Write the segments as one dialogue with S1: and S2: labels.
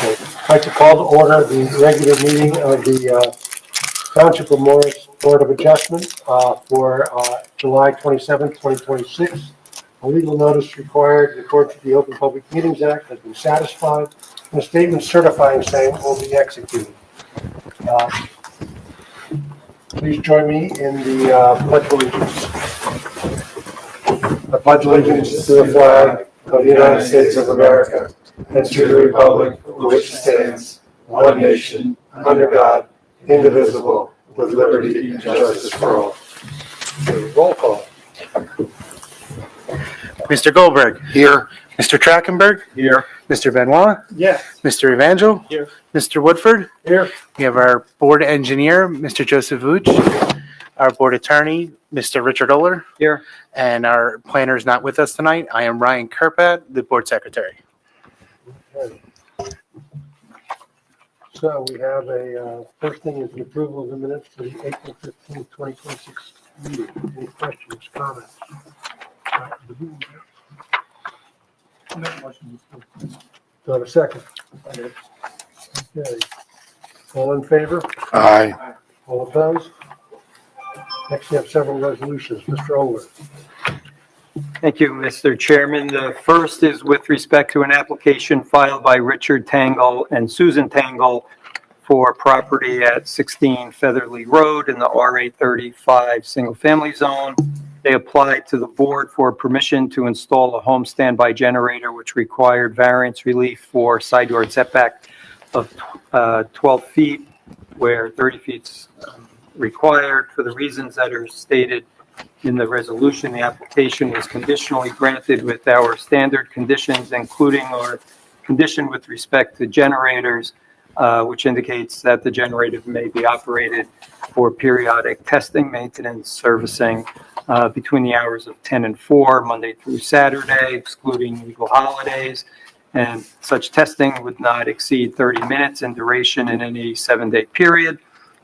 S1: Okay. I'd like to call to order the regular meeting of the Township of Morris Board of Adjustment for July 27th, 2026. A legal notice required in accordance with the Open Public Meetings Act has been satisfied, and a statement certifying same will be executed. Please join me in the Pledge of Allegiance. I pledge allegiance to the flag of the United States of America and to the republic for which it stands, one nation, under God, indivisible, with liberty and justice for all. Roll call.
S2: Mr. Goldberg.
S3: Here.
S2: Mr. Trachtenberg.
S3: Here.
S2: Mr. Benoit.
S1: Yes.
S2: Mr. Evangel.
S1: Here.
S2: Mr. Woodford.
S1: Here.
S2: We have our board engineer, Mr. Joseph Vooch. Our board attorney, Mr. Richard Oler.
S3: Here.
S2: And our planner is not with us tonight. I am Ryan Kerpat, the board secretary.
S1: Okay. So we have first thing is an approval of the minutes for the April 15th, 2026 meeting. Any questions, comments? Do I have a second? Okay. All in favor?
S3: Aye.
S1: All opposed? Next, we have several resolutions. Mr. Oler.
S4: Thank you, Mr. Chairman. The first is with respect to an application filed by Richard Tangle and Susan Tangle for property at 16 Featherly Road in the RA 35 single-family zone. They applied to the board for permission to install a home standby generator, which required variance relief for side yard setback of 12 feet, where 30 feet's required. For the reasons that are stated in the resolution, the application was conditionally granted with our standard conditions, including our condition with respect to generators, which indicates that the generator may be operated for periodic testing, maintenance, servicing between the hours of 10 and 4, Monday through Saturday, excluding legal holidays. And such testing would not exceed 30 minutes in duration in any 7-day period,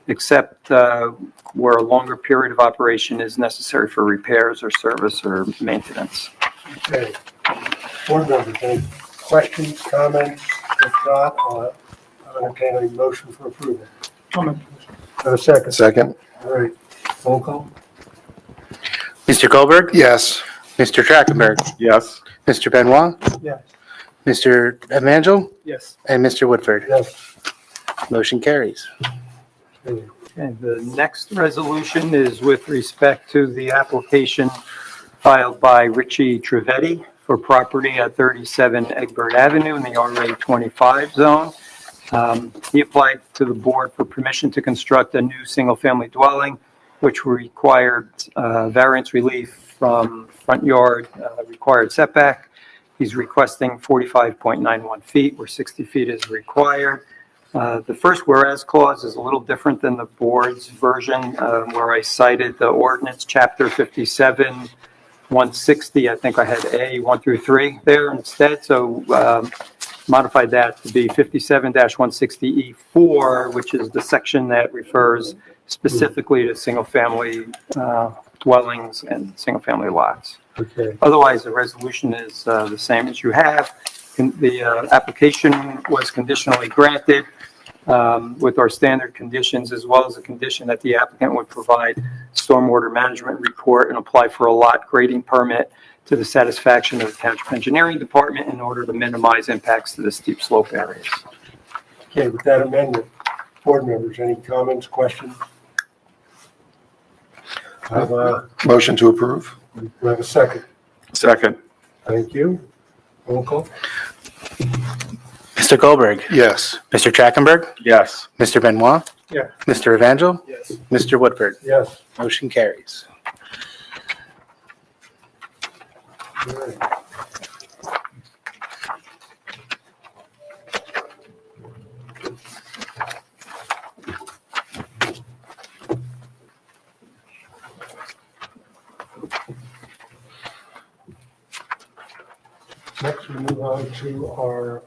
S4: except where a longer period of operation is necessary for repairs or service or maintenance.
S1: Okay. Board members, any questions, comments? If not, I'll entertain a motion for approval. Have a second.
S3: Second.
S1: All right. Roll call.
S2: Mr. Goldberg.
S3: Yes.
S2: Mr. Trachtenberg.
S3: Yes.
S2: Mr. Benoit.
S1: Yes.
S2: Mr. Evangel.
S4: Yes.
S2: And Mr. Woodford.
S1: Yes.
S2: Motion carries.
S1: Okay.
S4: And the next resolution is with respect to the application filed by Richie Trevetti for property at 37 Egbert Avenue in the RA 25 zone. He applied to the board for permission to construct a new single-family dwelling, which required variance relief from front yard required setback. He's requesting 45.91 feet, where 60 feet is required. The first whereas clause is a little different than the board's version, where I cited the ordinance, chapter 57, 160. I think I had A 1 through 3 there instead. So modified that to be 57-160E4, which is the section that refers specifically to single-family dwellings and single-family lots.
S1: Okay.
S4: Otherwise, the resolution is the same as you have. The application was conditionally granted with our standard conditions, as well as a condition that the applicant would provide stormwater management report and apply for a lot grading permit to the satisfaction of the Township Engineering Department in order to minimize impacts to the steep slope areas.
S1: Okay, with that amendment, board members, any comments, questions? I have a,
S3: Motion to approve.
S1: we have a second.
S3: Second.
S1: Thank you. Roll call.
S2: Mr. Goldberg.
S3: Yes.
S2: Mr. Trachtenberg.
S3: Yes.
S2: Mr. Benoit.
S1: Yes.
S2: Mr. Evangel.
S1: Yes.
S2: Mr. Woodford.
S1: Yes.
S2: Motion carries.
S1: All right. Next, we move on to our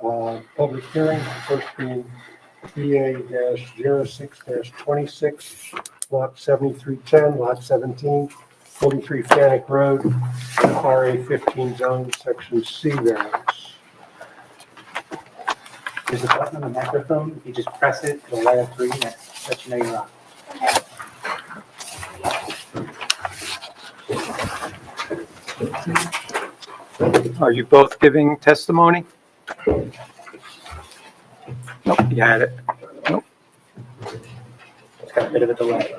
S1: public hearing, first being BA-06-26, lot 7310, lot 17, 43 Fanick Road, RA 15 zone, section C variance.
S2: There's a button on the microphone. If you just press it, it'll light up green. That lets you know you're on.
S4: Are you both giving testimony? Nope, you had it. Nope.
S2: It's got a bit of a delay.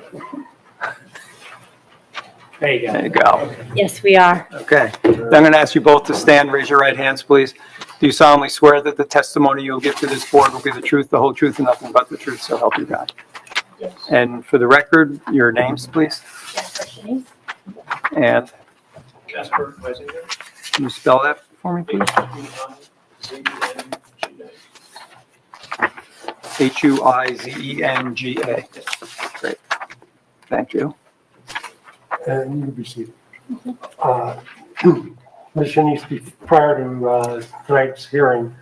S2: There you go.
S4: There you go.
S5: Yes, we are.
S4: Okay. Then I'm going to ask you both to stand. Raise your right hands, please. Do you solemnly swear that the testimony you'll give to this board will be the truth, the whole truth, and nothing but the truth, so help you God?
S5: Yes.
S4: And for the record, your names, please, and
S6: Jasper Weisinger.
S4: can you spell that for me, please? Huizenga. Great. Thank you.
S1: And you can be seated. Ms. Shanice, prior to tonight's hearing,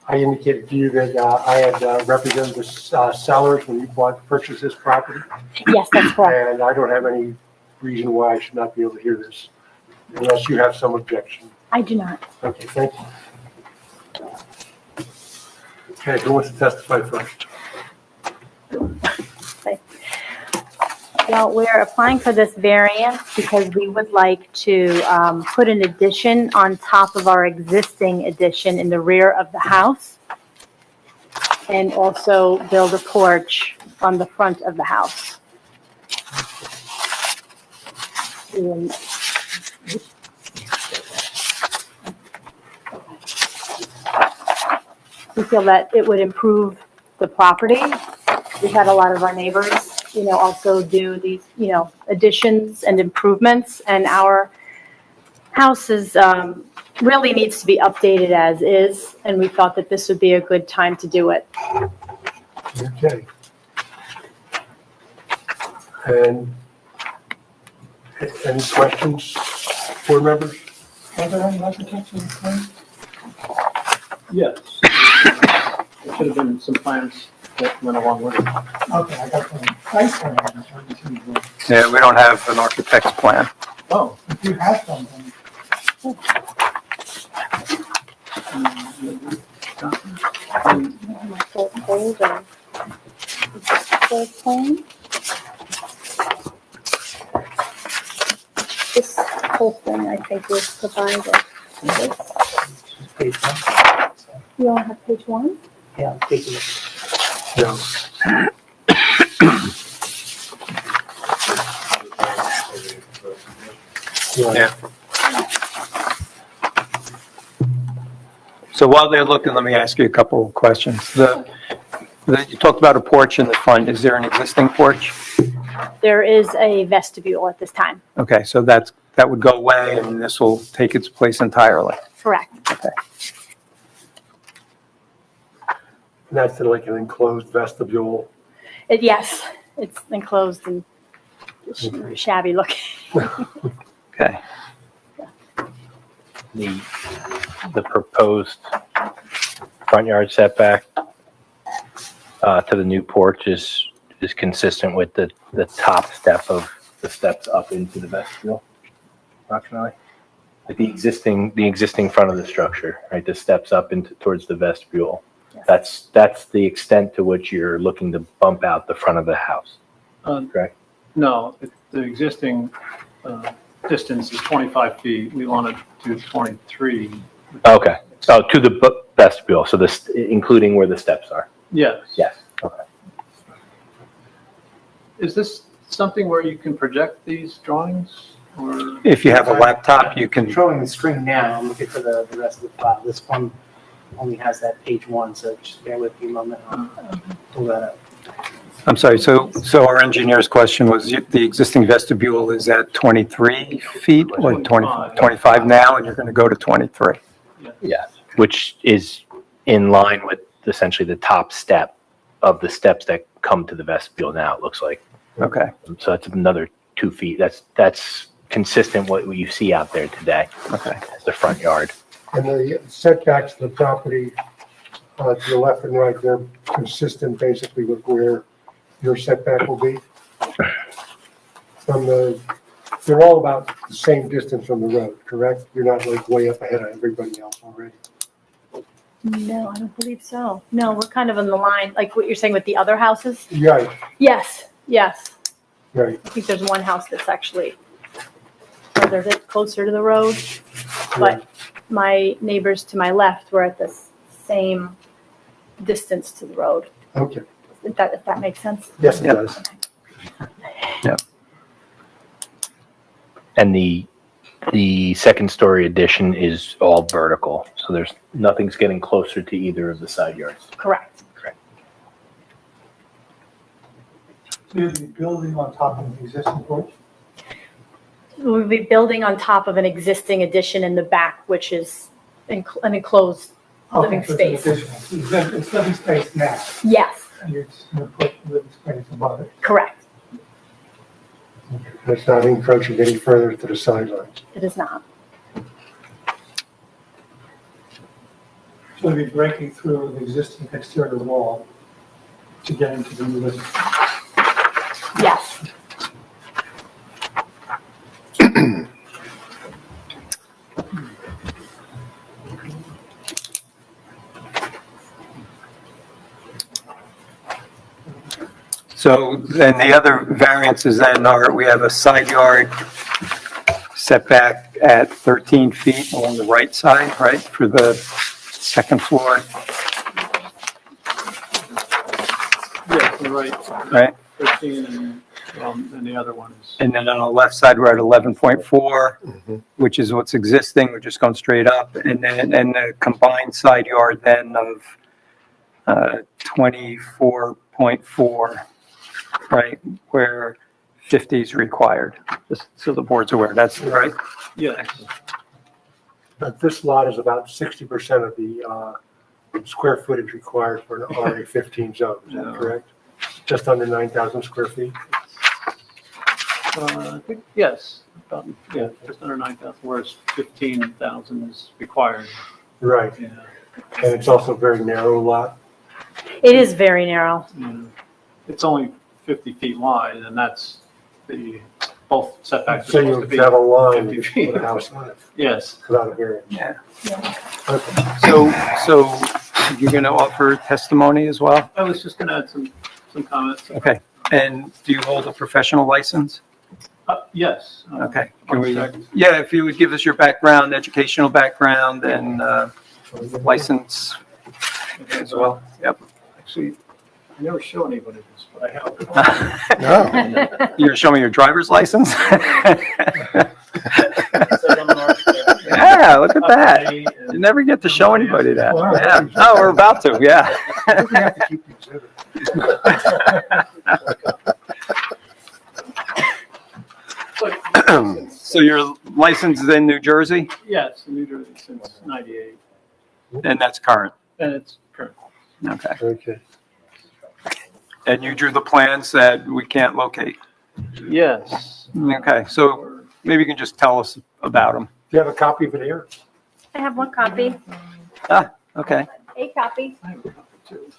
S1: I indicated to you that I had represented the sellers when you purchased this property,
S5: Yes, that's correct.
S1: and I don't have any reason why I should not be able to hear this, unless you have some objection.
S5: I do not.
S1: Okay, thank you. Okay, who wants to testify first?
S5: Well, we're applying for this variance because we would like to put an addition on top of our existing addition in the rear of the house, and also build a porch on the front of the house. And we feel that it would improve the property. We've had a lot of our neighbors, also do these, additions and improvements, and our house is, really needs to be updated as is, and we thought that this would be a good time to do it.
S1: Okay. And any questions, board members?
S6: Are there any architectural plans? Yes. There should have been some plans that went along with it. Okay, I got some site plans.
S4: Yeah, we don't have an architect's plan.
S6: Oh, if you have some, then.
S5: This whole thing, I think, was provided.
S2: Page one.
S5: You don't have page one?
S2: Yeah, I'm taking it.
S1: No.
S4: Yeah. So while they're looking, let me ask you a couple of questions. You talked about a porch in the front. Is there an existing porch?
S5: There is a vestibule at this time.
S4: Okay, so that would go away and this will take its place entirely.
S5: Correct.
S4: Okay.
S1: And that's like an enclosed vestibule.
S5: Yes, it's enclosed and shabby looking.
S4: Okay.
S7: The proposed front yard setback to the new porch is consistent with the top step of the steps up into the vestibule, approximately. Like the existing front of the structure, right? The steps up into towards the vestibule.
S5: Yes.
S7: That's the extent to which you're looking to bump out the front of the house, correct?
S6: No, the existing distance is 25 feet. We want to do 23.
S7: Okay. So to the vestibule, so this including where the steps are.
S6: Yes.
S7: Yes. Okay.
S6: Is this something where you can project these drawings? Or
S4: If you have a laptop, you can,
S2: Controlling the screen now, I'm looking for the rest of the file. This one only has that page one, so just bear with me a moment. I'll pull that up.
S4: I'm sorry, so our engineer's question was the existing vestibule is at 23 feet or 25 now, and you're going to go to 23?
S7: Yes, which is in line with essentially the top step of the steps that come to the vestibule now, it looks like.
S4: Okay,
S7: So that's another 2 feet. That's consistent with what you see out there today
S4: okay.
S7: as the front yard.
S1: And the setbacks to the property to the left and right, they're consistent basically with where your setback will be. They're all about the same distance from the road, correct? You're not like way up ahead of everybody else already.
S5: No, I don't believe so. No, we're kind of on the line, like what you're saying with the other houses?
S1: Right,
S5: Yes, yes.
S1: right,
S5: I think there's one house that's actually further, closer to the road, but my neighbors to my left were at the same distance to the road.
S1: okay.
S5: If that makes sense.
S1: Yes, it
S4: Yep.
S1: does.
S7: And the second story addition is all vertical, so there's, nothing's getting closer to either of the side yards.
S5: Correct.
S8: So you'll be building on top of the existing porch?
S5: We'll be building on top of an existing addition in the back, which is an enclosed living
S8: Okay, so it's
S5: space.
S8: an additional. It's living space now,
S5: Yes,
S8: and you're just gonna put living space above it.
S5: correct.
S1: It's not encroaching any further to the sidelines.
S5: It is not.
S8: So you'll be breaking through the existing exterior wall to get into the new living.
S5: Yes.
S4: So then the other variances then are, we have a side yard setback at 13 feet along the right side, right, for the second floor,
S6: Yeah, you're right.
S4: right?
S6: 13 and the other one is,
S4: And then on the left side, we're at 11.4, which is what's existing, we're just going straight up. And then, and the combined side yard then of 24.4, right, where 50 is required. Just so the board's aware, that's right.
S6: yes,
S1: But this lot is about 60% of the square footage required for an RA 15 zone, is that
S6: No.
S1: correct? Just under 9,000 square feet?
S6: I think, yes, yeah, just under 9,000, whereas 15,000 is required.
S1: Right,
S6: Yeah,
S1: and it's also a very narrow lot.
S5: It is very narrow.
S6: yeah. It's only 50 feet wide, and that's the, both setbacks are
S1: So
S6: supposed
S1: you
S6: to be
S1: have a line
S6: 50
S1: with
S6: feet.
S1: a house on it
S6: Yes,
S1: without a variance.
S4: Yeah.
S1: Okay.
S4: So you're going to offer testimony as well?
S6: I was just gonna add some comments.
S4: Okay. And do you hold a professional license?
S6: Yes.
S4: Okay. Can we,
S6: Architect.
S4: yeah, if you would give us your background, educational background and license as well. Yep.
S6: Actually, I never show anybody this, but I have.
S3: No.
S4: You're gonna show me your driver's license?
S6: It says I'm an architect.
S4: Yeah, look at that.
S6: Okay,
S4: You
S6: and-
S4: never get to show anybody that. Yeah. Oh, we're about to, yeah.
S1: We have to keep the exhibit.
S6: But,
S4: So you're licensed in New Jersey
S6: yes, in New Jersey since '98,
S4: and that's current?
S6: and it's current.
S4: Okay.
S1: Okay.
S4: And you drew the plans that we can't locate?
S6: Yes.
S4: Okay, so maybe you can just tell us about them.
S1: Do you have a copy of it here?
S5: I have one copy,
S4: Okay.
S5: a copy.
S6: I have a copy too.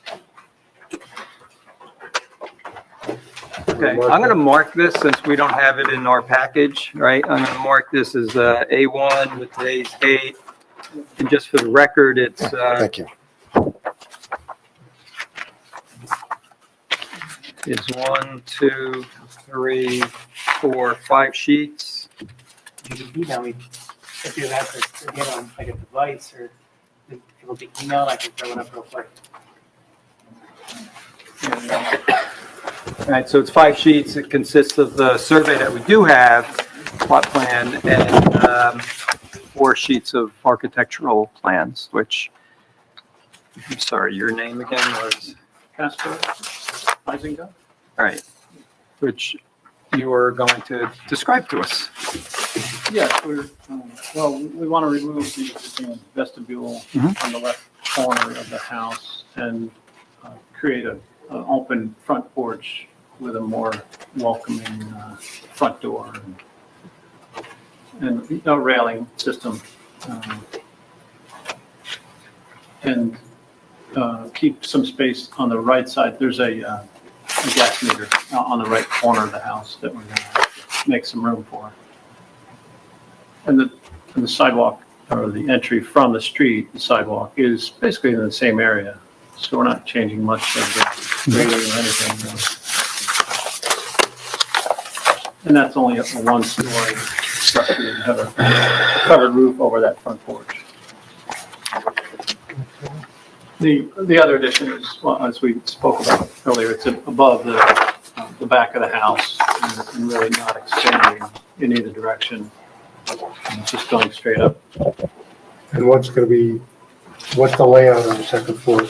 S4: Okay, I'm going to mark this since we don't have it in our package, right? I'm going to mark this as A1 with today's date. And just for the record, it's,
S3: Thank you.
S4: it's 1, 2, 3, 4, 5 sheets.
S2: You can email me if you have to get on like a device or if it'll be emailed, I can throw it up real quick.
S4: All right, so it's 5 sheets. It consists of the survey that we do have, plot plan, and 4 sheets of architectural plans, which, I'm sorry, your name again was?
S6: Casper, Isington?
S4: All right, which you are going to describe to us.
S6: Yes, well, we want to remove the existing vestibule
S4: Mhm.
S6: on the left corner of the house and create an open front porch with a more welcoming front door and a railing system. And keep some space on the right side. There's a gas meter on the right corner of the house that we're going to make some room for. And the sidewalk or the entry from the street, the sidewalk, is basically in the same area. So we're not changing much of the grading or anything, really. And that's only a one-story structure and have a covered roof over that front porch. The other addition is, well, as we spoke about earlier, it's above the back of the house and really not expanding in either direction. It's just going straight up.
S1: And what's the layout on the second floor?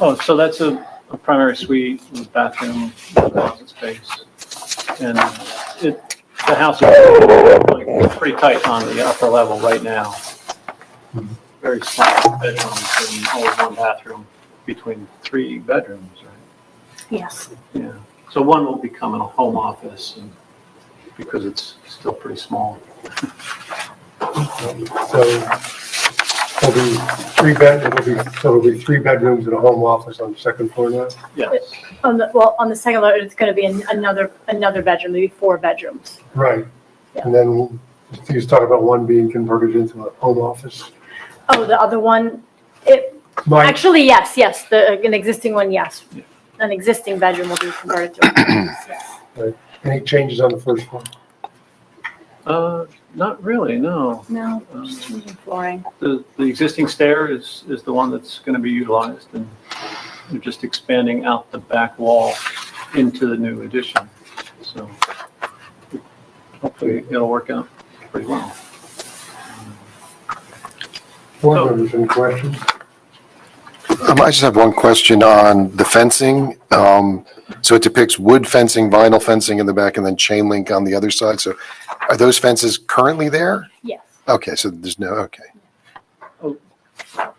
S6: Oh, so that's a primary suite with bathroom, closet space. And the house is like pretty tight on the upper level right now. Very small bedrooms and only one bathroom between 3 bedrooms, right?
S5: Yes.
S6: Yeah. So one will become a home office and because it's still pretty small.
S1: So it'll be 3 bedrooms and a home office on the second floor now?
S6: Yes.
S5: On the second floor, it's gonna be another bedroom, maybe 4 bedrooms.
S1: Right.
S5: Yeah.
S1: And then you was talking about one being converted into a home office?
S5: Oh, the other one,
S1: Mike,
S5: actually, yes, an existing one, yes. An existing bedroom will be converted to a home office, yes.
S1: any changes on the first floor?
S6: Not really, no.
S5: No, just changing flooring.
S6: The existing stair is the one that's going to be utilized, and we're just expanding out the back wall into the new addition. So hopefully it'll work out pretty well.
S1: Board members, any questions?
S3: I just have one question on the fencing. So it depicts wood fencing, vinyl fencing in the back, and then chain link on the other side. So are those fences currently there?
S5: Yes.
S3: Okay, so there's no, okay.
S6: Can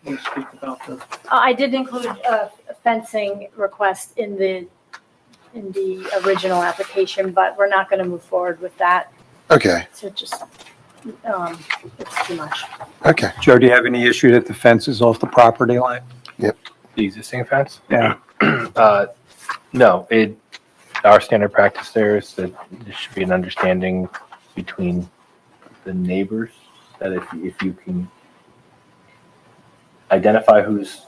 S6: you speak about the,
S5: I did include a fencing request in the original application, but we're not gonna move forward with that.
S3: Okay,
S5: So just, it's too much.
S3: okay.
S4: Joe, do you have any issue that the fence is off the property line?
S7: The existing fence?
S4: Yeah.
S7: No, our standard practice there is that there should be an understanding between the neighbors that if you can identify whose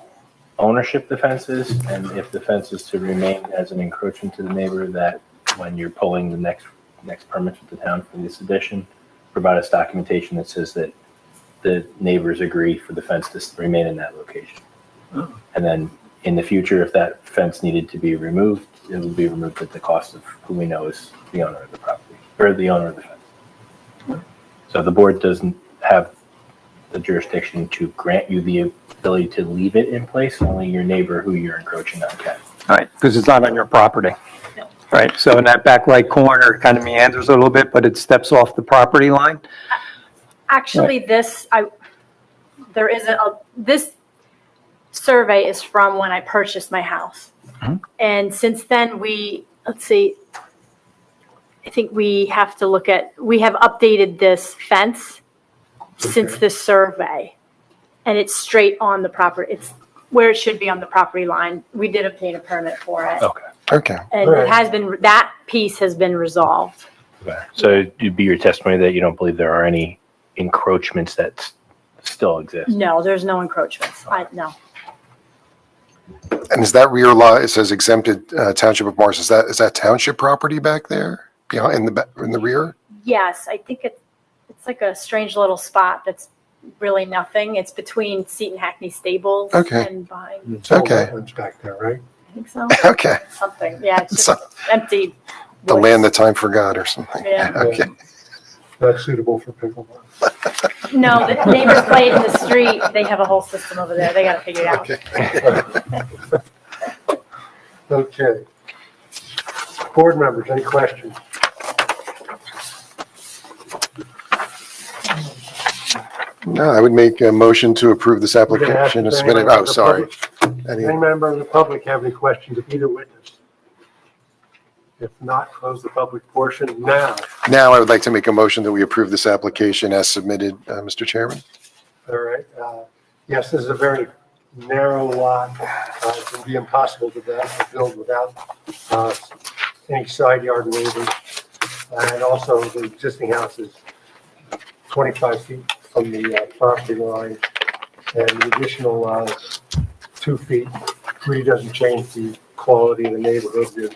S7: ownership the fence is, and if the fence is to remain as an encroachment to the neighbor, that when you're pulling the next permit with the town for this addition, provide us documentation that says that the neighbors agree for the fence to remain in that location.
S6: Oh.
S7: And then in the future, if that fence needed to be removed, it will be removed at the cost of who we know is the owner of the property, or the owner of the fence. So the board doesn't have the jurisdiction to grant you the ability to leave it in place, only your neighbor who you're encroaching on can.
S4: All right, because it's not on your property.
S5: No.
S4: Right, so in that back right corner, it kind of meanders a little bit, but it steps off the property line?
S5: Actually, this survey is from when I purchased my house.
S4: Mhm.
S5: And since then, I think we have updated this fence since this survey. And it's straight on the property, it's where it should be on the property line. We did obtain a permit for it.
S7: Okay.
S3: Okay,
S5: And that piece has been resolved.
S7: Okay. So it'd be your testimony that you don't believe there are any encroachments that still exist?
S5: No, there's no encroachments. No.
S3: and is that rear lot, it says exempted Township of Morris, is that township property back there? Behind, in the rear?
S5: Yes, I think it's like a strange little spot that's really nothing. It's between Seton Hackney Stables
S3: Okay.
S5: and behind,
S1: It's all
S3: Okay.
S1: wetlands back there, right?
S5: I think so.
S3: Okay,
S5: Something, yeah, it's
S3: So-
S5: just empty.
S3: the
S5: woods.
S3: land that time forgot or something.
S5: Yeah.
S3: Okay,
S1: Not suitable for pickleball.
S5: No, the neighbors play it in the street. They have a whole system over there. They gotta figure it out.
S3: okay.
S1: Okay. Board members, any questions?
S3: No, I would make a motion to approve this application as submitted. Oh, sorry.
S1: Any member of the public have any questions of either witness? If not, close the public portion now.
S3: Now I would like to make a motion that we approve this application as submitted, Mr. Chairman.
S1: All right. Yes, this is a very narrow lot. It would be impossible to build without any side yard waivers. And also, the existing house is 25 feet from the property line. And the additional 2 feet really doesn't change the quality of the neighborhood,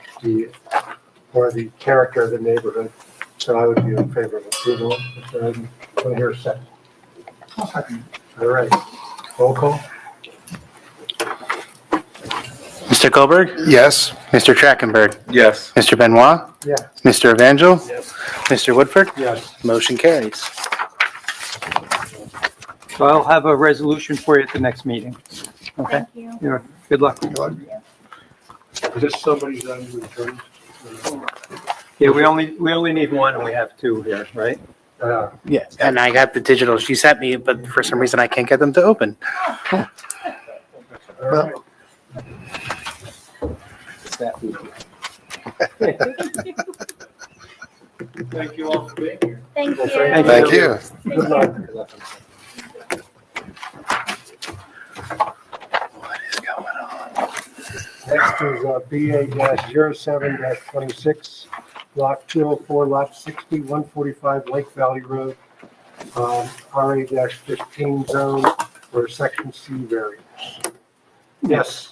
S1: or the character of the neighborhood. So I would be in favor of approval. Do I hear a second? All right, roll call?
S9: Mr. Goldberg?
S3: Yes?
S9: Mr. Trachtenberg?
S7: Yes.
S9: Mr. Benoit?
S1: Yeah.
S9: Mr. Evangel? Mr. Woodford?
S1: Yes.
S9: Motion carries.
S4: So I'll have a resolution for you at the next meeting. Okay?
S5: Thank you.
S4: Yeah, good luck.
S1: Is this somebody's return?
S4: Yeah, we only need one and we have 2 here, right?
S9: Yes. And I got the digital she sent me, but for some reason I can't get them to open.
S1: All right.
S6: Thank you all for being here.
S5: Thank you.
S3: Thank you.
S1: Good luck.
S9: What is going on?
S1: Next is BA-07-26, Block 204, Lot 60, 145 Lake Valley Road, RA-15 zone for Section C variance. Yes.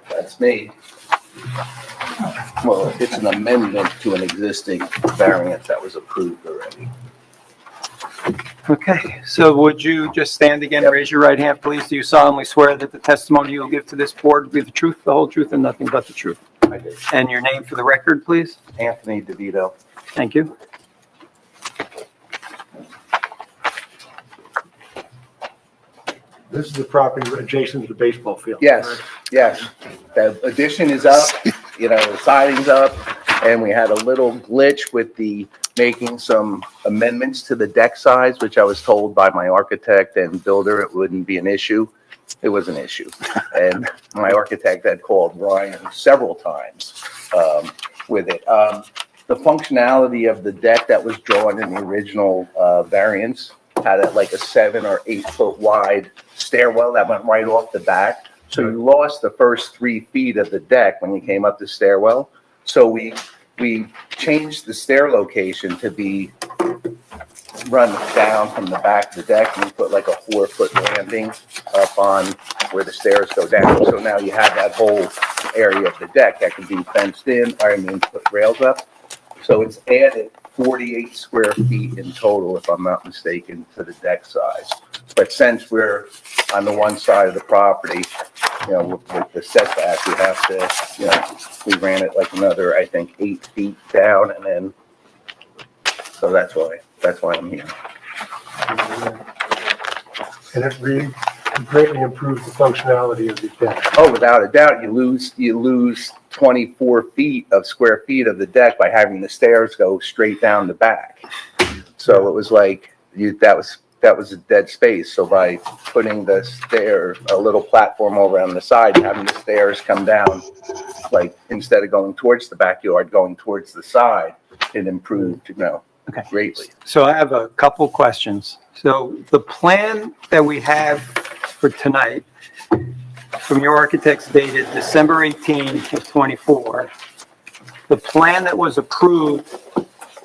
S10: That's me. Well, it's an amendment to an existing variance that was approved already.
S4: Okay, so would you just stand again, raise your right hand, please? Do you solemnly swear that the testimony you'll give to this board will be the truth, the whole truth, and nothing but the truth?
S10: I did.
S4: And your name for the record, please?
S10: Anthony DeVito.
S4: Thank you.
S1: This is the property adjacent to the baseball field.
S10: Yes, yes. The addition is up, the siding's up, and we had a little glitch with making some amendments to the deck size, which I was told by my architect and builder it wouldn't be an issue. It was an issue. And my architect had called Ryan several times with it. The functionality of the deck that was drawn in the original variance had like a 7 or 8 foot wide stairwell that went right off the back. So you lost the first 3 feet of the deck when you came up the stairwell. So we changed the stair location to be run down from the back of the deck, and we put like a 4-foot landing up on where the stairs go down. So now you have that whole area of the deck that can be fenced in, put rails up. So it's added 48 square feet in total, if I'm not mistaken, to the deck size. But since we're on the one side of the property, with the setback, we have to, we ran it like another, I think, 8 feet down, and then, so that's why I'm here.
S1: And it really greatly improves the functionality of the deck.
S10: Oh, without a doubt, you lose 24 square feet of the deck by having the stairs go straight down the back. So it was like, that was a dead space. So by putting a little platform over on the side, having the stairs come down, like instead of going towards the backyard, going towards the side, it improved,
S4: Okay.
S10: greatly.
S4: So I have a couple questions. So the plan that we have for tonight from your architects dated December 18th of 24. The plan that was approved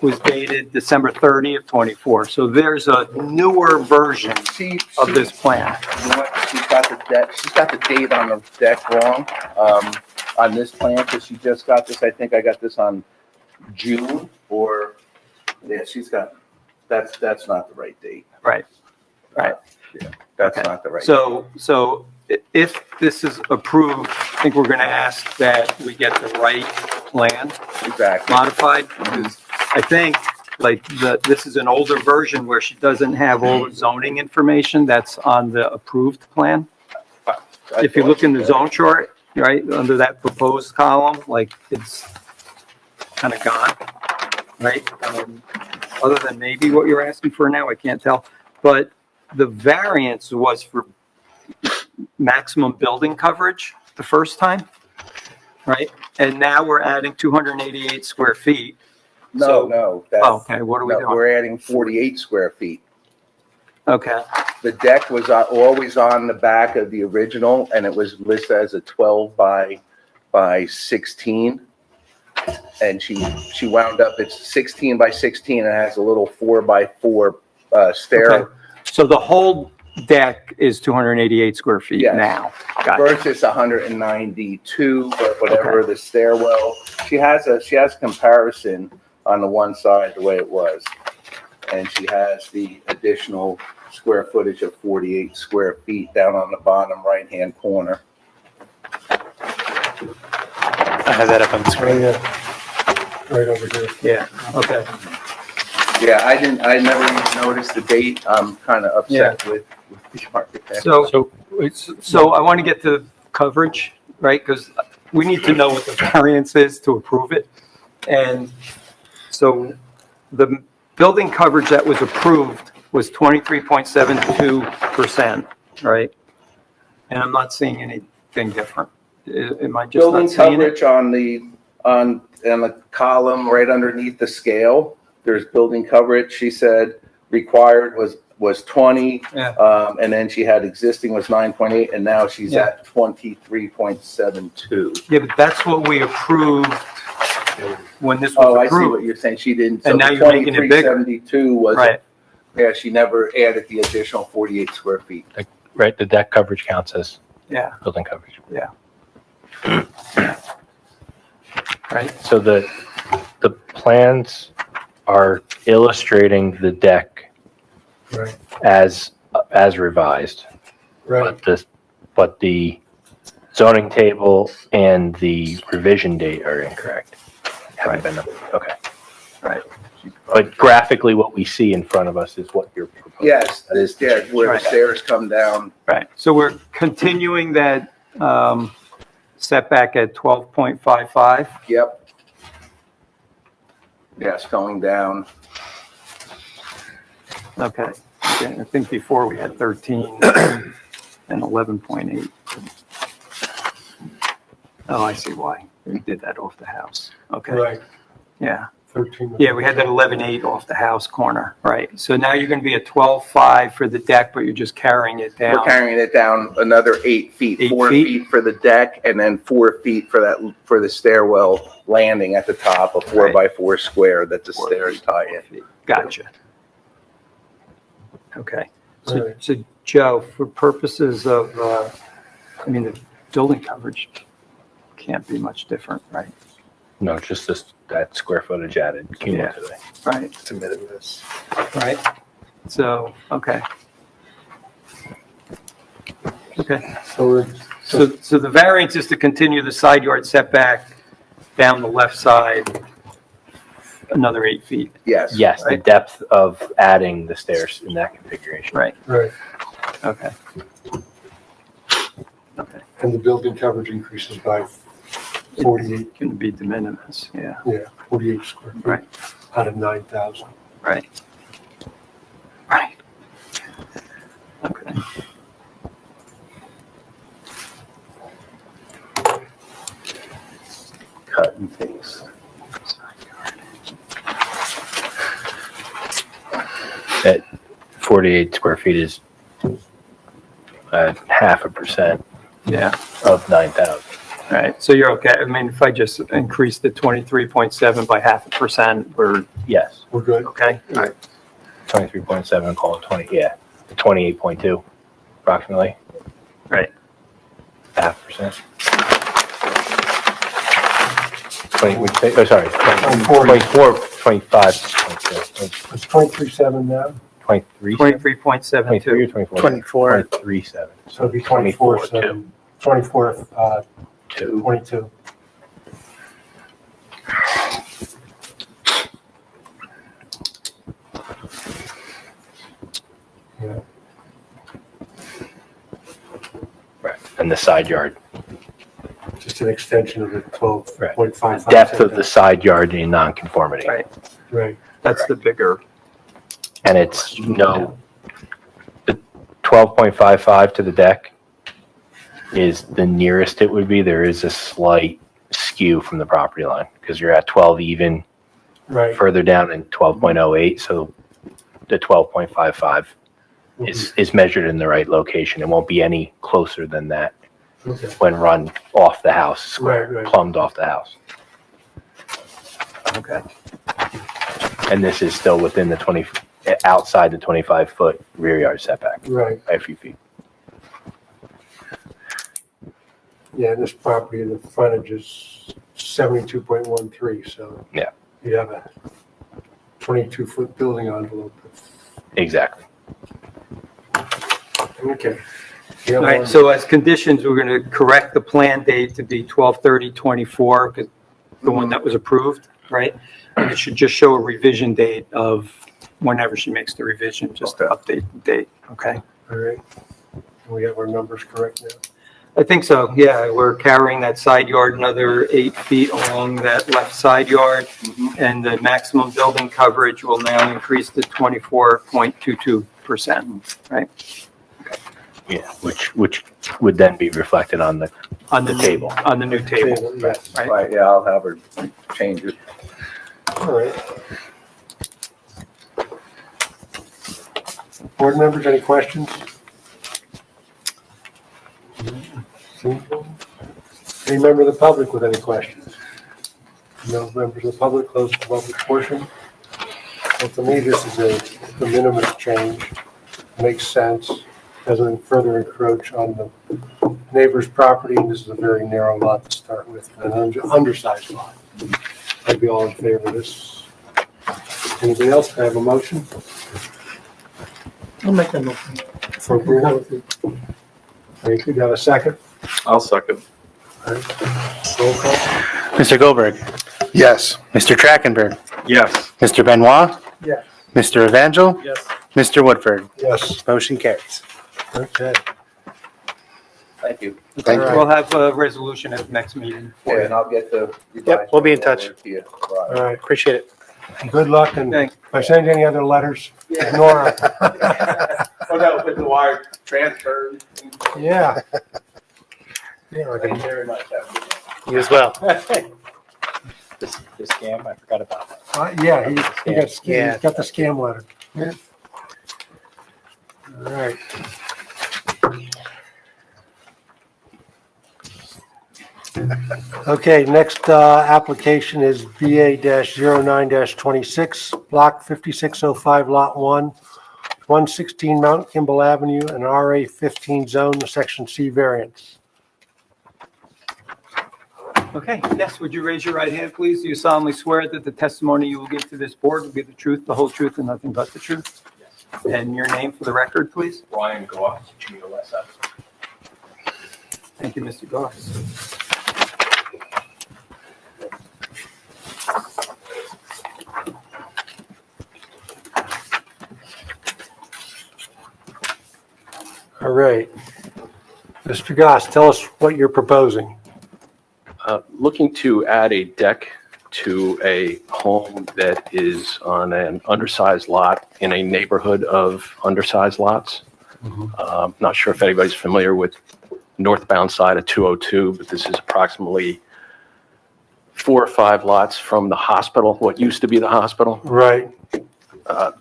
S4: was dated December 30th of 24. So there's a newer version of this plan.
S10: You know what? She's got the date on the deck wrong, on this plan, because she just got this, I think I got this on June, that's not the right date.
S4: Right.
S10: Yeah, that's
S4: Okay.
S10: not the right.
S4: So if this is approved, I think we're going to ask that we get the right plan
S10: Exactly.
S4: modified. Because I think this is an older version where she doesn't have all the zoning information that's on the approved plan. If you look in the zone chart, right, under that proposed column, it's kind of gone, right? Other than maybe what you're asking for now, I can't tell. But the variance was for maximum building coverage the first time, right? And now we're adding 288 square feet.
S10: No.
S4: Okay, what are we doing?
S10: We're adding 48 square feet.
S4: Okay,
S10: The deck was always on the back of the original, and it was listed as a 12 by 16. And she wound up, it's 16 by 16, and it has a little 4 by 4 stair.
S4: Okay. So the whole deck is 288 square feet
S10: Yes.
S4: now. Got it.
S10: Versus 192, but whatever the stairwell, she has comparison on the one side the way it was. And she has the additional square footage of 48 square feet down on the bottom right-hand corner.
S9: I have that up on the
S1: Oh,
S9: screen.
S1: yeah. Right over here.
S4: Yeah, okay.
S10: Yeah, I never even noticed the date. I'm kind of upset with the architect.
S4: So I want to get to coverage, right? Because we need to know what the variance is to approve it. And so the building coverage that was approved was 23.72%, right? And I'm not seeing anything different. Am I just
S10: Building
S4: not seeing it?
S10: coverage on the column right underneath the scale, there's building coverage. She said required was 20.
S4: Yeah.
S10: And then she had existing was 9.8, and now she's
S4: Yeah.
S10: at 23.72.
S4: Yeah, but that's what we approved when this was
S10: Oh, I see what
S4: approved.
S10: you're saying. She didn't.
S4: And now you're making it bigger.
S10: 2372 was,
S4: Right,
S10: yeah, she never added the additional 48 square feet.
S7: Right, the deck coverage counts as
S4: yeah,
S7: building coverage.
S4: right.
S7: So the plans are illustrating the deck
S1: Right,
S7: as revised.
S1: right.
S7: But the zoning table and the revision date are incorrect. Haven't been, okay.
S4: Right.
S7: But graphically, what we see in front of us is what you're proposing.
S10: Yes, this, yeah, where the
S4: Right.
S10: stairs come down.
S4: Right, so we're continuing that setback at 12.55?
S10: Yep. Yes, going down.
S4: Okay. I think before we had 13 and 11.8. Oh, I see why. We did that off the house. Okay,
S1: Right,
S4: yeah.
S1: 13.
S4: Yeah, we had that 11.8 off the house corner, right? So now you're going to be at 12.5 for the deck, but you're just carrying it
S10: We're
S4: down.
S10: carrying it down another 8 feet,
S4: 8
S10: 4
S4: feet?
S10: feet for the deck, and then 4 feet for the stairwell landing at the top, a 4x4 square that the stairs tie in.
S4: Gotcha. Okay. So,
S1: Right.
S4: so Joe, for purposes of, I mean, the building coverage can't be much different, right?
S7: No, just that square footage added cumulatively.
S4: Right,
S10: It's a minimus.
S4: right. So, okay. Okay.
S1: So we're,
S4: So the variance is to continue the side yard setback down the left side another 8 feet.
S10: Yes.
S7: Yes, the
S4: Right.
S7: depth of adding the stairs in that configuration.
S4: Right,
S1: right,
S4: okay. Okay,
S1: and the building coverage increases by 48,
S4: can be de minimis, yeah,
S1: 48 square feet.
S4: Right.
S1: Out of 9,000.
S4: right. Right. Okay.
S10: Cut and paste.
S7: That 48 square feet is 0.5%
S4: Yeah,
S7: of 9,000.
S4: right, so you're okay, I mean, if I just increase the 23.7 by 0.5%, we're
S7: Yes,
S1: We're good?
S4: okay? All right,
S7: 23.7, call it 20, yeah, 28.2 approximately,
S4: right,
S7: 0.5%. 20, would you say, oh, sorry,
S1: 24.
S7: 25.2,
S1: It's 23.7 now,
S7: 23,
S4: 23.72.
S7: 23 or 24?
S9: 24.
S7: 23.7.
S1: so it'll be 24.7. 24,
S7: 2.
S1: 22. Yeah,
S7: Right, and the side yard,
S1: just an extension of the 12.55.
S7: depth of the side yard in nonconformity.
S4: Right,
S1: Right,
S4: that's the bigger,
S7: And it's the 12.55 to the deck is the nearest it would be. There is a slight skew from the property line because you're at 12 even
S1: right.
S7: further down in 12.08. So the 12.55 is measured in the right location. It won't be any closer than that
S1: Okay,
S7: when run off the house, square,
S1: Right, right.
S7: plumbed off the house.
S4: okay,
S7: And this is still within the 20, outside the 25-foot rear yard setback
S1: Right,
S7: by a few feet.
S1: yeah, this property, the frontage is 72.13, so.
S7: Yeah.
S1: You have a 22-foot building envelope.
S7: Exactly.
S1: Okay. You
S4: All
S1: have
S4: right,
S1: one-
S4: so as conditions, we're going to correct the plan date to be 12/30/24, because the one that was approved, right? And it should just show a revision date of whenever she makes the revision, just to update the date, okay?
S1: All right. We have our numbers correct now.
S4: I think so, yeah, we're carrying that side yard another 8 feet along that left side yard, and the maximum building coverage will now increase to 24.22%, right?
S7: Yeah, which would then be reflected on the
S4: On the
S7: table.
S4: On the new table,
S1: Yes.
S4: right?
S10: Right, yeah, I'll have her change it.
S1: All right. Board members, any questions? Any member of the public with any questions? No members of the public, close the public portion. Well, to me, this is a de minimis change, makes sense, doesn't further encroach on the neighbor's property, and this is a very narrow lot to start with, and an undersized lot. I'd be all in favor of this. Anybody else? Can I have a motion
S8: I'll make that motion.
S1: for approval? Thank you. Do you have a second?
S6: I'll second.
S1: All right. Roll call.
S9: Mr. Goldberg,
S3: Yes.
S9: Mr. Trachtenberg,
S6: Yes.
S9: Mr. Benoit,
S1: Yes.
S9: Mr. Evangel,
S6: Yes.
S9: Mr. Woodford.
S1: Yes.
S9: Motion carries.
S1: Okay.
S10: Thank you.
S3: Thank you.
S4: We'll have a resolution at the next meeting.
S10: Yeah, and I'll get the.
S9: Yep, we'll be in touch.
S10: over to you.
S1: All right.
S9: Appreciate it.
S1: Good luck, and
S4: Thanks.
S1: if I send you any other letters, ignore them.
S10: Oh, no, with the wire transferred.
S1: Yeah. Yeah, like
S10: Thank
S1: a-
S10: you very much. Have a good night.
S9: You as well.
S7: The scam, I forgot about that.
S1: Yeah, he got,
S9: Yeah.
S1: he's got the scam letter. Yeah. All right. Okay, next application is BA-09-26, Block 5605, Lot 1, 116 Mount Kimball Avenue, an RA15 zone, Section C variance.
S4: Okay, yes, would you raise your right hand, please? Do you solemnly swear that the testimony you will give to this board will be the truth, the whole truth, and nothing but the truth? And your name for the record, please?
S7: Brian Goff, GOSF.
S4: Thank you, Mr. Goss.
S1: All right. Mr. Goss, tell us what you're proposing.
S11: Looking to add a deck to a home that is on an undersized lot in a neighborhood of undersized lots. Not sure if anybody's familiar with northbound side of 202, but this is approximately 4 or 5 lots from the hospital, what used to be the hospital.
S1: Right.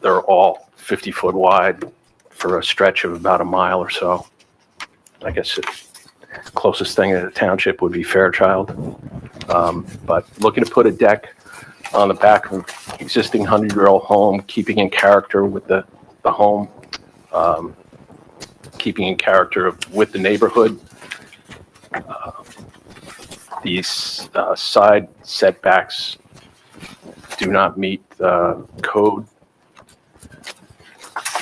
S11: They're all 50-foot wide for a stretch of about a mile or so. I guess the closest thing in the township would be Fairchild. But looking to put a deck on the back of an existing 100-year-old home, keeping in character with the home, keeping in character with the neighborhood. These side setbacks do not meet code.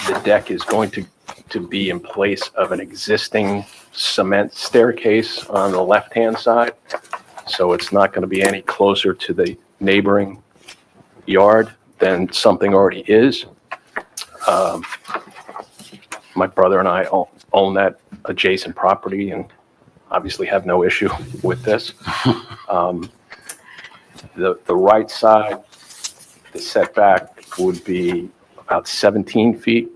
S11: The deck is going to be in place of an existing cement staircase on the left-hand side. So it's not going to be any closer to the neighboring yard than something already is. My brother and I own that adjacent property and obviously have no issue with this. The right side, the setback would be about 17 feet.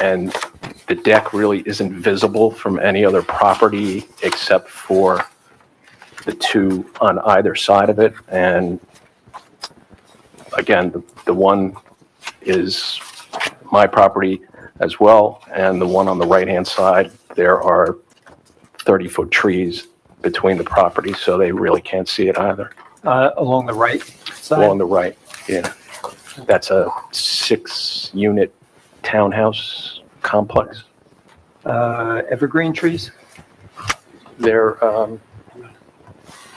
S11: And the deck really isn't visible from any other property except for the 2 on either side of it. And again, the one is my property as well. And the one on the right-hand side, there are 30-foot trees between the properties, so they really can't see it either.
S4: Along the right side?
S11: Along the right, yeah. That's a 6-unit townhouse complex.
S4: Evergreen trees?
S11: They're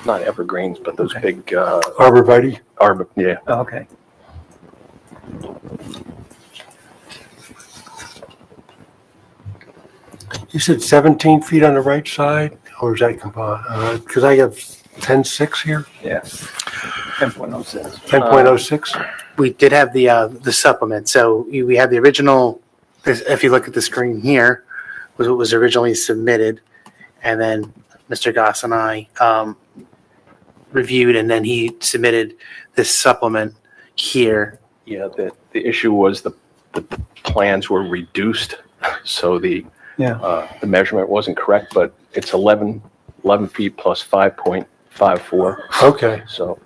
S11: not evergreens, but those
S4: Okay.
S11: big
S1: Arborvitae?
S11: yeah.
S4: Oh, okay.
S1: You said 17 feet on the right side, or is that combined? Because I have 10.6 here,
S4: Yeah. 10.06.
S1: 10.06.
S9: We did have the supplement, so we had the original, if you look at the screen here, was what was originally submitted, and then Mr. Goss and I reviewed, and then he submitted this supplement here.
S11: Yeah, the issue was the plans were reduced, so the measurement wasn't correct, but it's 11 feet plus 5.54,
S1: Okay,
S11: so.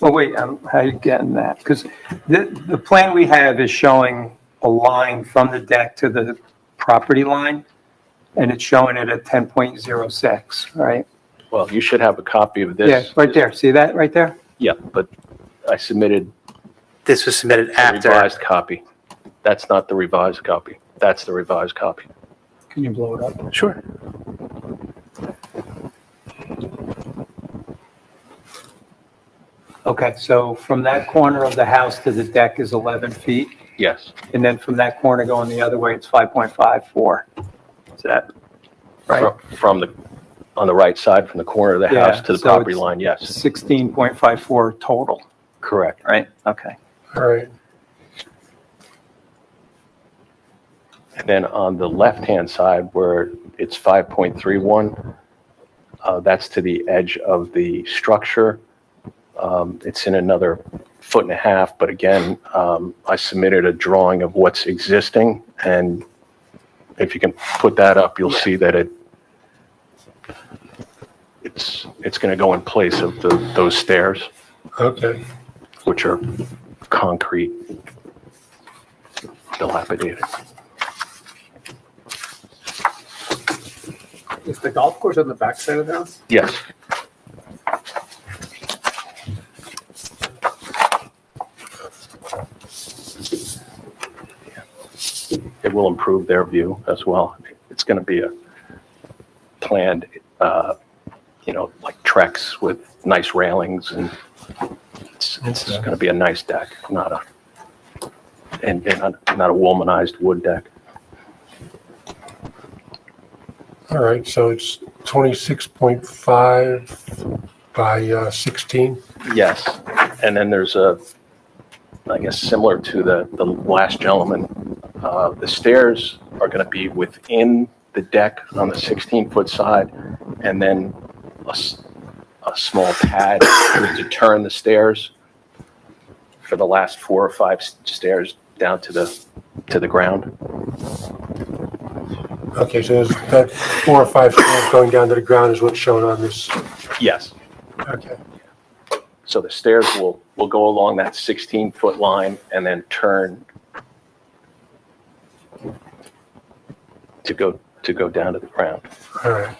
S4: Well, wait, how are you getting that? Because the plan we have is showing a line from the deck to the property line, and it's showing it at 10.06, right?
S11: Well, you should have a copy of this.
S4: Yeah, right there. See that right there?
S11: Yeah, but I submitted
S9: This was submitted
S11: a
S9: after.
S11: revised copy. That's not the revised copy. That's the revised copy.
S4: Can you blow it up?
S11: Sure.
S4: Okay, so from that corner of the house to the deck is 11 feet,
S11: Yes,
S4: and then from that corner going the other way, it's 5.54. Is that right?
S11: From the, on the right side, from the corner of the
S4: Yeah,
S11: house to the
S4: so
S11: property
S4: it's
S11: line, yes,
S4: 16.54 total,
S11: correct.
S4: right? Okay.
S1: all right.
S11: And then on the left-hand side where it's 5.31, that's to the edge of the structure. It's in another 1.5 feet, but again, I submitted a drawing of what's existing, and if you can put that up, you'll see that it's going to go in place of those stairs,
S1: Okay,
S11: which are concrete, dilapidated.
S6: Is the golf course on the back side of the house?
S11: Yes. It will improve their view as well. It's going to be a planned, like Trex with nice railings, and it's going to be a nice deck, not a womanized wood deck.
S1: all right, so it's 26.5 by 16.
S11: Yes, and then there's I guess similar to the last gentleman, the stairs are going to be within the deck on the 16-foot side, and then a small pad to turn the stairs for the last 4 or 5 stairs down to the ground.
S1: Okay, so there's that 4 or 5 stairs going down to the ground is what's shown on this.
S11: Yes.
S1: Okay,
S11: So the stairs will go along that 16-foot line and then turn to go down to the ground.
S1: all right.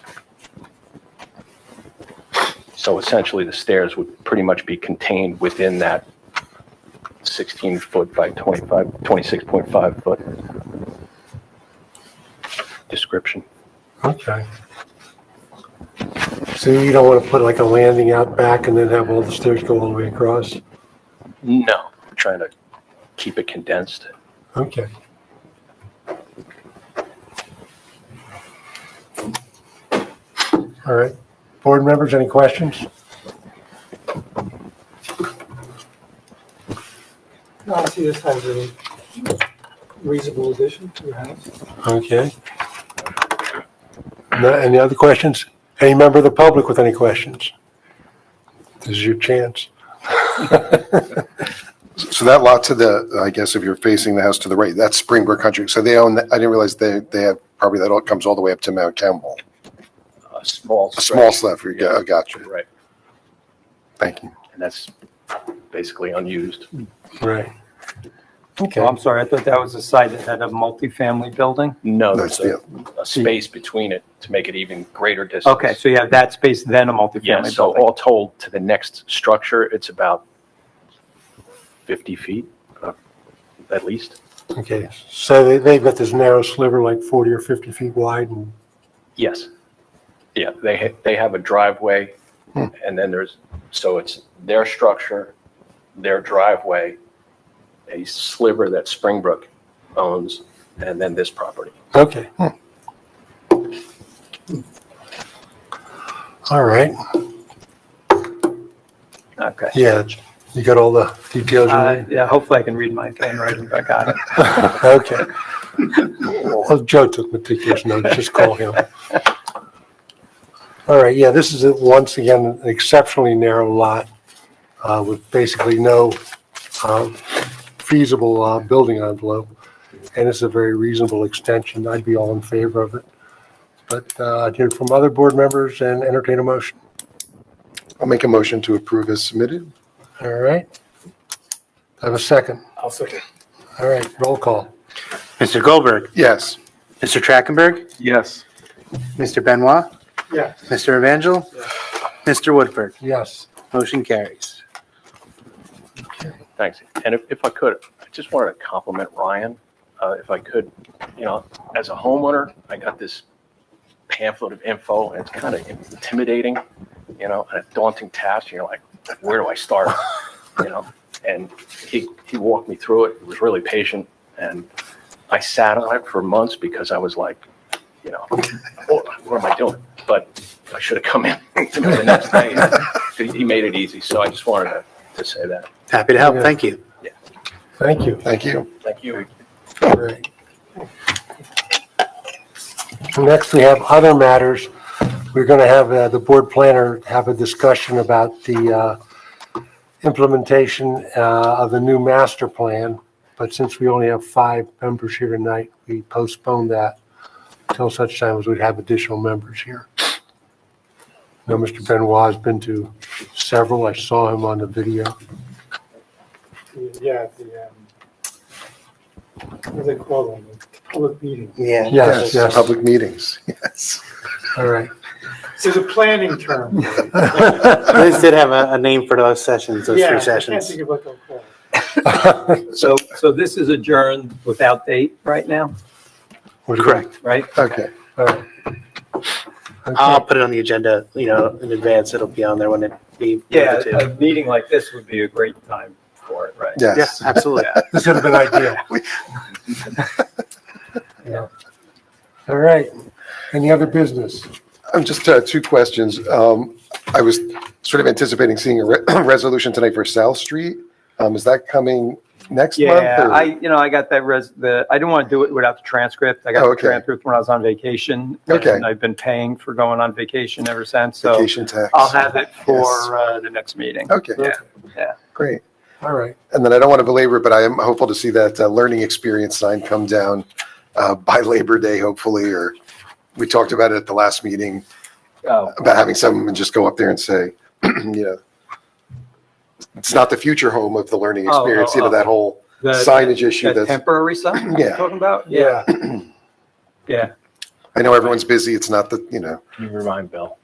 S11: So essentially, the stairs would pretty much be contained within that 16-foot by 26.5 foot description.
S1: Okay. So you don't want to put like a landing out back and then have all the stairs go all the way across?
S11: No, I'm trying to keep it condensed.
S1: Okay. All right. Board members, any questions?
S8: No, I see this has a reasonable addition to your house.
S1: Okay. Any other questions? Any member of the public with any questions? This is your chance.
S3: So that lot to the, I guess if you're facing the house to the right, that's Springbrook Country. So they own, I didn't realize they have property that all comes all the way up to Mount Campbell.
S11: A small
S3: A small
S11: stretch.
S3: sliver, yeah, I got you.
S11: Right,
S3: Thank you.
S11: and that's basically unused.
S1: Right.
S4: Oh,
S1: Okay.
S4: I'm sorry, I thought that was a site that had a multifamily building.
S11: No,
S3: That's
S11: there's a space between it to make it even greater distance.
S4: Okay, so you have that space, then a
S11: Yeah,
S4: multifamily
S11: so
S4: building.
S11: all told, to the next structure, it's about 50 feet, at least.
S1: Okay, so they've got this narrow sliver like 40 or 50 feet wide and,
S11: Yes. Yeah, they have a driveway, and then so it's their structure, their driveway, a sliver that Springbrook owns, and then this property.
S1: okay. All right,
S4: Okay.
S1: yeah, you got all the details you need?
S4: Yeah, hopefully I can read my handwriting, but I got it.
S1: Okay. Well, Joe took meticulous notes, just call him. All right, yeah, this is once again an exceptionally narrow lot with basically no feasible building envelope. And it's a very reasonable extension. I'd be all in favor of it. But I'd hear from other board members and entertain a motion.
S3: I'll make a motion to approve as submitted.
S1: All right. I have a second.
S8: I'll second.
S1: All right, roll call.
S9: Mr. Goldberg,
S3: Yes.
S9: Mr. Trachtenberg,
S11: Yes.
S9: Mr. Benoit,
S8: Yeah.
S9: Mr. Evangel, Mr. Woodford.
S1: Yes.
S9: Motion carries.
S11: Thanks. And if I could, I just wanted to compliment Ryan, if I could. As a homeowner, I got this pamphlet of info, and it's kind of intimidating, and a daunting task. You're like, where do I start? And he walked me through it. He was really patient, and I sat on it for months because I was like, what am I doing? But I should have come in the next day. He made it easy, so I just wanted to say that.
S9: Happy to help.
S1: Yeah.
S9: Thank you.
S1: Thank you.
S3: Thank you.
S11: Thank you.
S1: All right. Next, we have other matters. We're going to have the board planner have a discussion about the implementation of the new master plan. But since we only have 5 members here tonight, we postponed that until such time as we'd have additional members here. Now, Mr. Benoit has been to several. I saw him on the video.
S8: Yeah, what do they call them? Public meeting.
S9: Yeah.
S1: Yes, yes.
S3: Public meetings. Yes.
S1: All right.
S8: There's a planning term.
S9: Liz did have a name for those sessions, those
S8: Yeah,
S9: 3
S8: I can't
S9: sessions.
S8: think of what they'll call it.
S4: So this is adjourned without date right now,
S9: Correct.
S4: right?
S3: Okay.
S1: All right.
S9: I'll
S1: Okay.
S9: put it on the agenda, in advance. It'll be on there when it be.
S4: Yeah,
S9: able to.
S4: a meeting like this would be a great time for it, right?
S9: Yeah,
S3: Yes.
S9: absolutely.
S1: This would have been ideal. Yeah. All right. Any other business?
S3: Just 2 questions. I was sort of anticipating seeing a resolution tonight for South Street. Is that coming next month?
S4: Yeah,
S3: or-
S4: I got that I didn't want to do it without the transcript. I got
S3: Oh,
S4: the
S3: okay.
S4: transcript when I was on vacation.
S3: Okay.
S4: And I've been paying for going on vacation ever since, so
S3: Vacation tax.
S4: I'll have it for
S3: Yes.
S4: the next meeting.
S3: Okay.
S4: Yeah.
S3: Great.
S1: All right.
S3: And then I don't want to belabor, but I am hopeful to see that learning experience sign come down by Labor Day, hopefully, or we talked about it at the last meeting
S4: Oh,
S3: about having someone just go up there and say, it's not the future home of the learning
S4: Oh,
S3: experience,
S4: oh, oh.
S3: that whole
S4: the
S3: signage issue
S4: the
S3: that's,
S4: temporary sign you're
S3: Yeah.
S4: talking about? Yeah. Yeah.
S3: I know everyone's busy. It's not the,
S7: Can you remind Bill?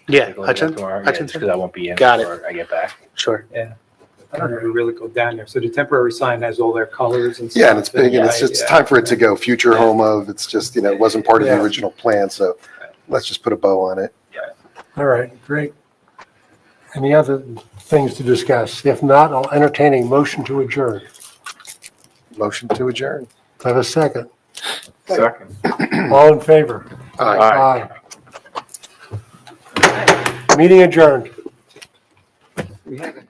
S9: Yeah,
S7: Take a look at it
S9: Hutchin?
S7: tomorrow. Yeah,
S9: Hutchinson?
S7: just because I won't be in
S9: Got it.
S7: before I get back.
S9: Sure.
S4: I don't ever really go down there. So the temporary sign has all their colors and stuff.
S3: yeah, and it's big and it's
S4: Yeah.
S3: time for it to go. Future home of, it's just, it wasn't part of the
S1: Yeah.
S3: original plan. So let's just put a bow on it.
S1: All right, great. Any other things to discuss? If not, I'll entertain a motion to adjourn.
S3: Motion to adjourn.
S1: Do I have a second?
S11: Second.
S1: All in favor?
S3: Aye.
S1: Aye. Meeting adjourned.
S4: We haven't